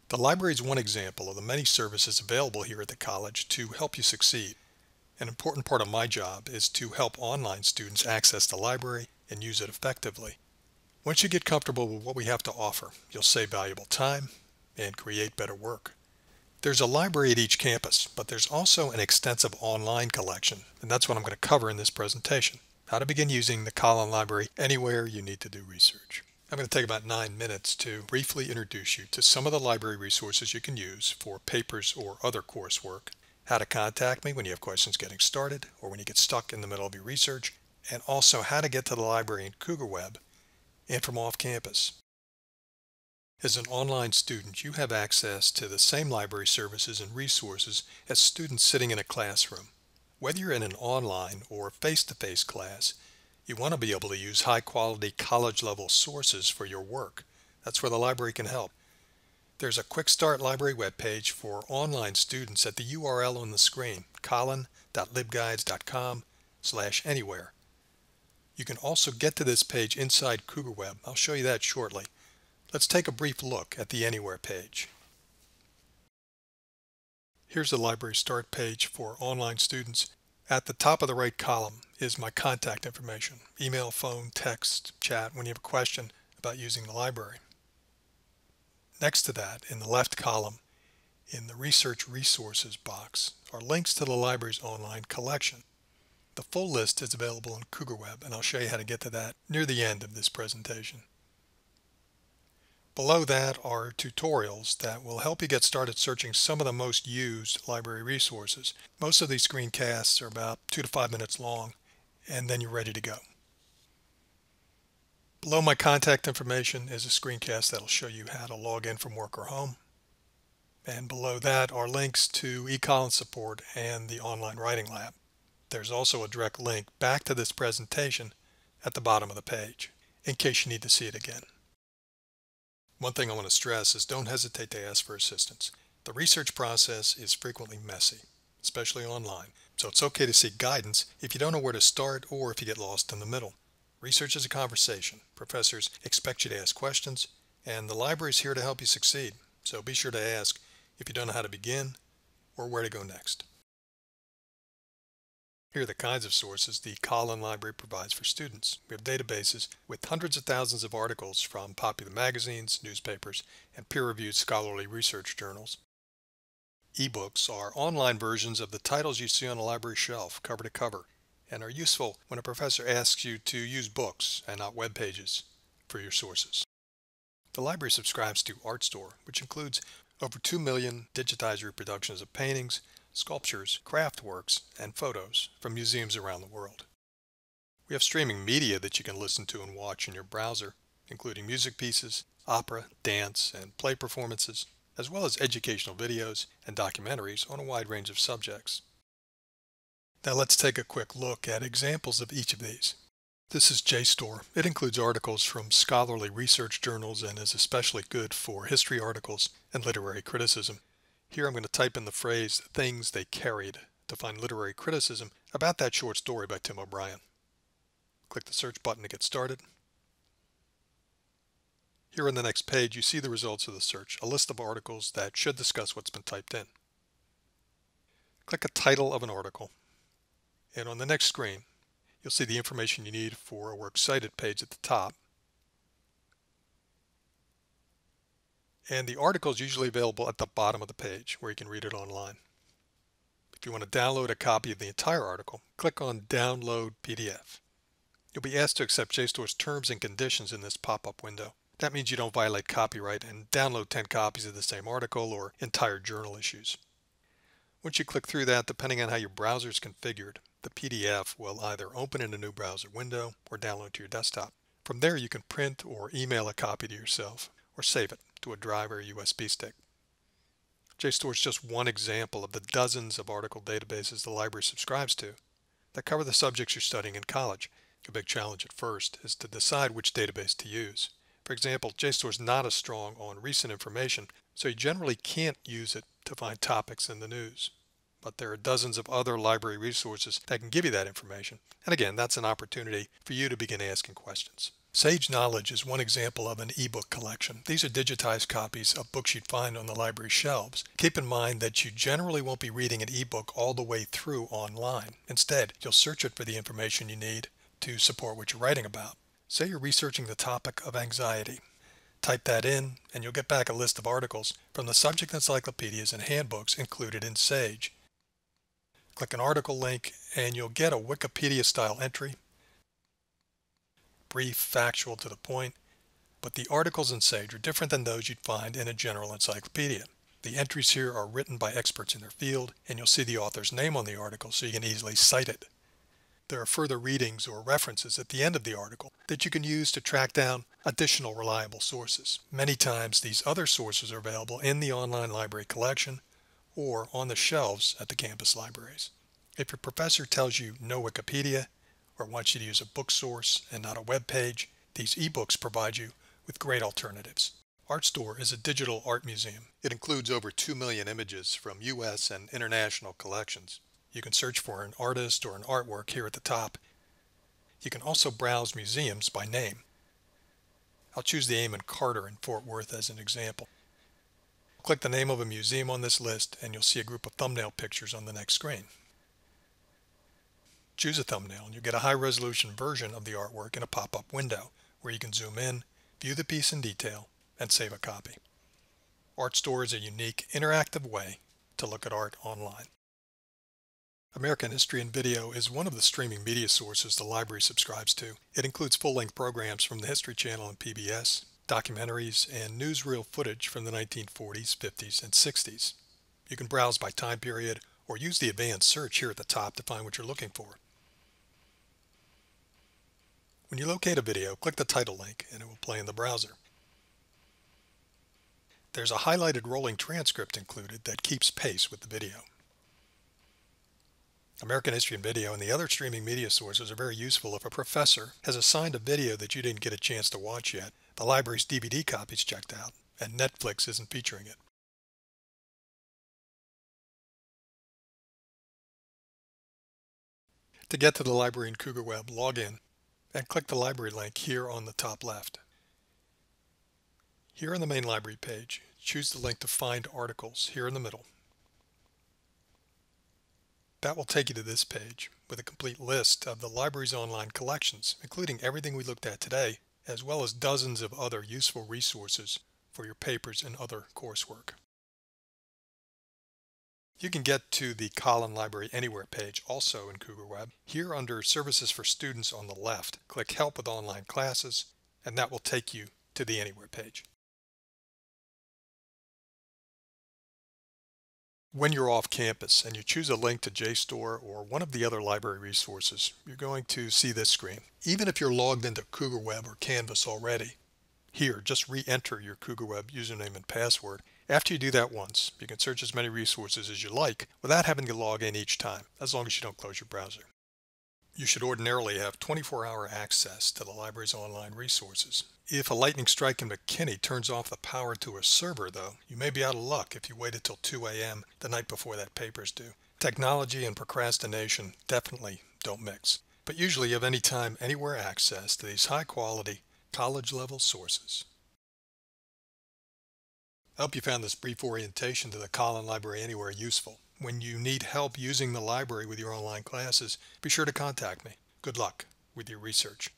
The library is one example of the many services available here at the college to help you succeed. An important part of my job is to help online students access the library and use it effectively. Once you get comfortable with what we have to offer, you'll save valuable time and create better work. There's a library at each campus, but there's also an extensive online collection, and that's what I'm going to cover in this presentation: how to begin using the Collin Library anywhere you need to do research. I'm going to take about 9 minutes to briefly introduce you to some of the library resources you can use for papers or other coursework, how to contact me when you have questions getting started or when you get stuck in the middle of your research, and also how to get to the library in Cougar Web and from off campus. As an online student, you have access to the same library services and resources as students sitting in a classroom. Whether you're in an online or face-to-face class, you want to be able to use high-quality college-level sources for your work. That's where the library can help. There's a Quick Start Library webpage for online students at the URL on the screen, collin.libguides.com/anywhere. You can also get to this page inside Cougar Web. I'll show you that shortly. Let's take a brief look at the Anywhere page. Here's the library start page for online students. At the top of the right column is my contact information: email, phone, text, chat when you have a question about using the library. Next to that, in the left column, in the Research Resources box, are links to the library's online collection. The full list is available on Cougar Web, and I'll show you how to get to that near the end of this presentation. Below that are tutorials that will help you get started searching some of the most used library resources. Most of these screencasts are about 2 to 5 minutes long, and then you're ready to go. Below my contact information is a screencast that'll show you how to log in from work or home. And below that are links to eCollin support and the online writing lab. There's also a direct link back to this presentation at the bottom of the page, in case you need to see it again. One thing I want to stress is don't hesitate to ask for assistance. The research process is frequently messy, especially online, so it's okay to seek guidance if you don't know where to start or if you get lost in the middle. Research is a conversation. Professors expect you to ask questions, and the library is here to help you succeed, so be sure to ask if you don't know how to begin or where to go next. Here are the kinds of sources the Collin Library provides for students. We have databases with hundreds of thousands of articles from popular magazines, newspapers, and peer-reviewed scholarly research journals. Ebooks are online versions of the titles you see on a library shelf, cover to cover, and are useful when a professor asks you to use books and not web pages for your sources. The library subscribes to ArtStore, which includes over 2 million digitized reproductions of paintings, sculptures, craft works, and photos from museums around the world. We have streaming media that you can listen to and watch in your browser, including music pieces, opera, dance, and play performances, as well as educational videos and documentaries on a wide range of subjects. Now let's take a quick look at examples of each of these. This is JSTOR. It includes articles from scholarly research journals and is especially good for history articles and literary criticism. Here I'm going to type in the phrase "things they carried" to find literary criticism about that short story by Tim O'Brien. Click the search button to get started. Here on the next page you see the results of the search, a list of articles that should discuss what's been typed in. Click a title of an article, and on the next screen you'll see the information you need for a Works Cited page at the top. And the article is usually available at the bottom of the page where you can read it online. If you want to download a copy of the entire article, click on Download PDF. You'll be asked to accept JSTOR's terms and conditions in this pop-up window. That means you don't violate copyright and download 10 copies of the same article or entire journal issues. Once you click through that, depending on how your browser is configured, the PDF will either open in a new browser window or download to your desktop. From there you can print or email a copy to yourself or save it to a drive or USB stick. JSTOR is just one example of the dozens of article databases the library subscribes to that cover the subjects you're studying in college. A big challenge at first is to decide which database to use. For example, JSTOR is not as strong on recent information, so you generally can't use it to find topics in the news. But there are dozens of other library resources that can give you that information. And again, that's an opportunity for you to begin asking questions. Sage Knowledge is one example of an ebook collection. These are digitized copies of books you'd find on the library shelves. Keep in mind that you generally won't be reading an ebook all the way through online. Instead, you'll search it for the information you need to support what you're writing about. Say you're researching the topic of anxiety. Type that in, and you'll get back a list of articles from the subject encyclopedias and handbooks included in Sage. Click an article link, and you'll get a Wikipedia-style entry. Brief, factual, to the point, but the articles in Sage are different than those you'd find in a general encyclopedia. The entries here are written by experts in their field, and you'll see the author's name on the article so you can easily cite it. There are further readings or references at the end of the article that you can use to track down additional reliable sources. Many times these other sources are available in the online library collection or on the shelves at the campus libraries. If your professor tells you no Wikipedia, or wants you to use a book source and not a web page, these ebooks provide you with great alternatives. ArtStore is a digital art museum. It includes over 2 million images from U.S. and international collections. You can search for an artist or an artwork here at the top. You can also browse museums by name. I'll choose the Amon Carter in Fort Worth as an example. Click the name of a museum on this list and you'll see a group of thumbnail pictures on the next screen. Choose a thumbnail and you'll get a high-resolution version of the artwork in a pop-up window where you can zoom in, view the piece in detail, and save a copy. ArtStore is a unique, interactive way to look at art online. American History and Video is one of the streaming media sources the library subscribes to. It includes full-length programs from the History Channel and PBS, documentaries, and newsreel footage from the 1940s, 50s, and 60s. You can browse by time period or use the advanced search here at the top to find what you're looking for. When you locate a video, click the title link and it will play in the browser. There's a highlighted rolling transcript included that keeps pace with the video. American History and Video and the other streaming media sources are very useful if a professor has assigned a video that you didn't get a chance to watch yet, the library's DVD copy's checked out, and Netflix isn't featuring it. To get to the library in Cougar Web, log in and click the library link here on the top left. Here on the main library page, choose the link to Find Articles here in the middle. That will take you to this page with a complete list of the library's online collections, including everything we looked at today, as well as dozens of other useful resources for your papers and other coursework. You can get to the Collin Library Anywhere page also in Cougar Web. Here under Services for Students on the left, click Help with Online Classes, and that will take you to the Anywhere page. When you're off campus and you choose a link to JSTOR or one of the other library resources, you're going to see this screen. Even if you're logged into Cougar Web or Canvas already, here, just re-enter your Cougar Web username and password. After you do that once, you can search as many resources as you like without having to log in each time, as long as you don't close your browser. You should ordinarily have 24-hour access to the library's online resources. If a lightning strike in McKinney turns off the power to a server, though, you may be out of luck if you wait until 2 a.m. the night before that paper's due. Technology and procrastination definitely don't mix, but usually you have anytime, anywhere access to these high-quality, college-level sources. I hope you found this brief orientation to the Collin Library Anywhere useful. When you need help using the library with your online classes, be sure to contact me. Good luck with your research.